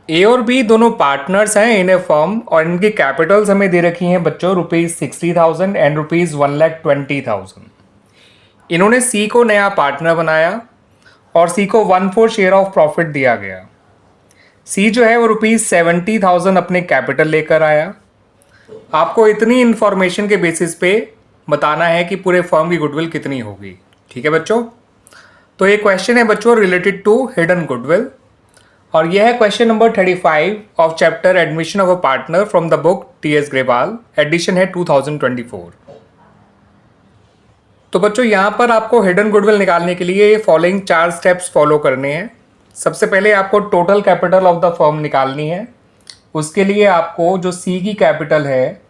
ए और बी दोनों पार्टनर्स हैं इन ए फर्म और इनकी कैपिटल्स हमें दे रखी हैं बच्चों ₹60,000 एंड ₹1,20,000। इन्होंने सी को नया पार्टनर बनाया और सी को 1/4 शेयर ऑफ प्रॉफिट दिया गया। सी जो है वो ₹70,000 अपने कैपिटल लेकर आया। आपको इतनी इंफॉर्मेशन के बेसिस पे बताना है कि पूरे फर्म की गुडविल कितनी होगी। ठीक है बच्चों, तो ये क्वेश्चन है बच्चों रिलेटेड टू हिडन गुडविल और यह है question number 35 of chapter admission of a partner from the book T S. Grewal, edition है 2024। तो बच्चों यहाँ पर आपको हिडन गुडविल निकालने के लिए ये फॉलोइंग 4 स्टेप्स फॉलो करने हैं। सबसे पहले आपको total capital of the firm निकालनी है। उसके लिए आपको जो सी की कैपिटल है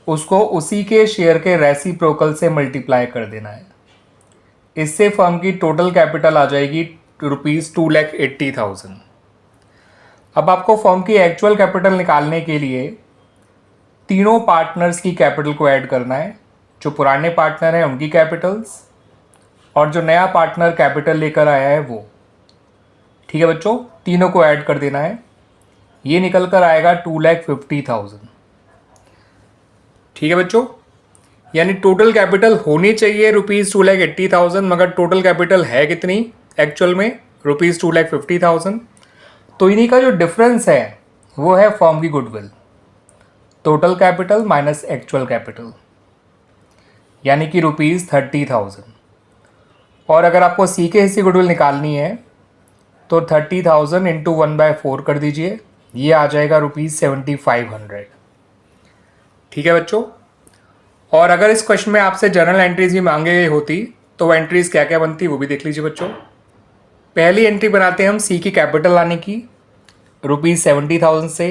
उसको उसी के शेयर के रेसिप्रोकल से मल्टीप्लाई कर देना है। इससे फर्म की टोटल कैपिटल आ जाएगी ₹2,80,000। अब आपको फर्म की एक्चुअल कैपिटल निकालने के लिए तीनों पार्टनर्स की कैपिटल को ऐड करना है। जो पुराने पार्टनर हैं उनकी कैपिटल्स और जो नया पार्टनर कैपिटल लेकर आया है वो। ठीक है बच्चों, तीनों को ऐड कर देना है। ये निकल कर आएगा 2,50,000। ठीक है बच्चों, यानी टोटल कैपिटल होनी चाहिए ₹2,80,000, मगर टोटल कैपिटल है कितनी एक्चुअल में ₹2,50,000। तो इन्हीं का जो डिफरेंस है वो है फर्म की goodwill, total capital minus actual capital, यानी कि ₹30,000। और अगर आपको सी के हिस्से गुडविल निकालनी है तो 30,000 इंटू 1/4 कर दीजिए, ये आ जाएगा ₹7,500। ठीक है बच्चों, और अगर इस क्वेश्चन में आपसे जर्नल एंट्रीज भी मांगे गई होती तो वो एंट्रीज क्या क्या बनती वो भी देख लीजिए बच्चों। पहली एंट्री बनाते हैं हम सी की कैपिटल लाने की। ₹70,000 से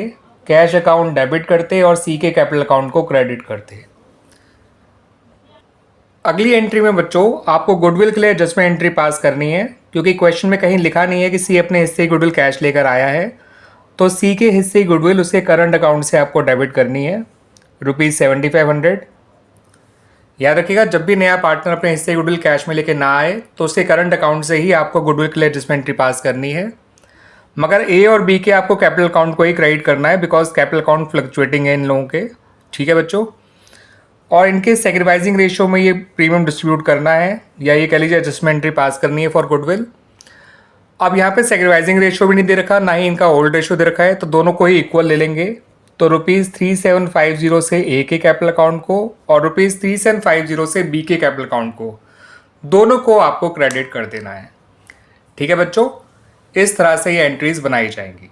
कैश अकाउंट डेबिट करते और सी के कैपिटल अकाउंट को क्रेडिट करते। अगली एंट्री में बच्चों आपको गुडविल के लिए एडजस्टमेंट एंट्री पास करनी है, क्योंकि क्वेश्चन में कहीं लिखा नहीं है कि सी अपने हिस्से की गुडविल कैश लेकर आया है, तो सी के हिस्से की गुडविल उसके करंट अकाउंट से आपको डेबिट करनी है ₹7,500। याद रखिएगा, जब भी नया पार्टनर अपने हिस्से की गुडविल कैश में लेके ना आए तो उसके करंट अकाउंट से ही आपको गुडविल के लिए एडजस्टमेंट एंट्री पास करनी है। मगर ए और बी के आपको कैपिटल अकाउंट को ही क्रेडिट करना है, बिकॉज कैपिटल अकाउंट फ्लक्चुएटिंग है इन लोगों के। ठीक है बच्चों, और इनके सेक्रीफाइसिंग रेशियो में ये प्रीमियम डिस्ट्रीब्यूट करना है, या ये कह लीजिए एडजस्टमेंट एंट्री पास करनी है फॉर गुडविल। अब यहाँ पे सेक्रीफाइसिंग रेशियो भी नहीं दे रखा, ना ही इनका होल्ड रेशियो दे रखा है, तो दोनों को ही इक्वल ले लेंगे। तो ₹3,750 से ए के कैपिटल अकाउंट को और ₹3,750 से बी के कैपिटल अकाउंट को, दोनों को आपको क्रेडिट कर देना है। ठीक है बच्चों, इस तरह से ये एंट्रीज बनाई जाएंगी।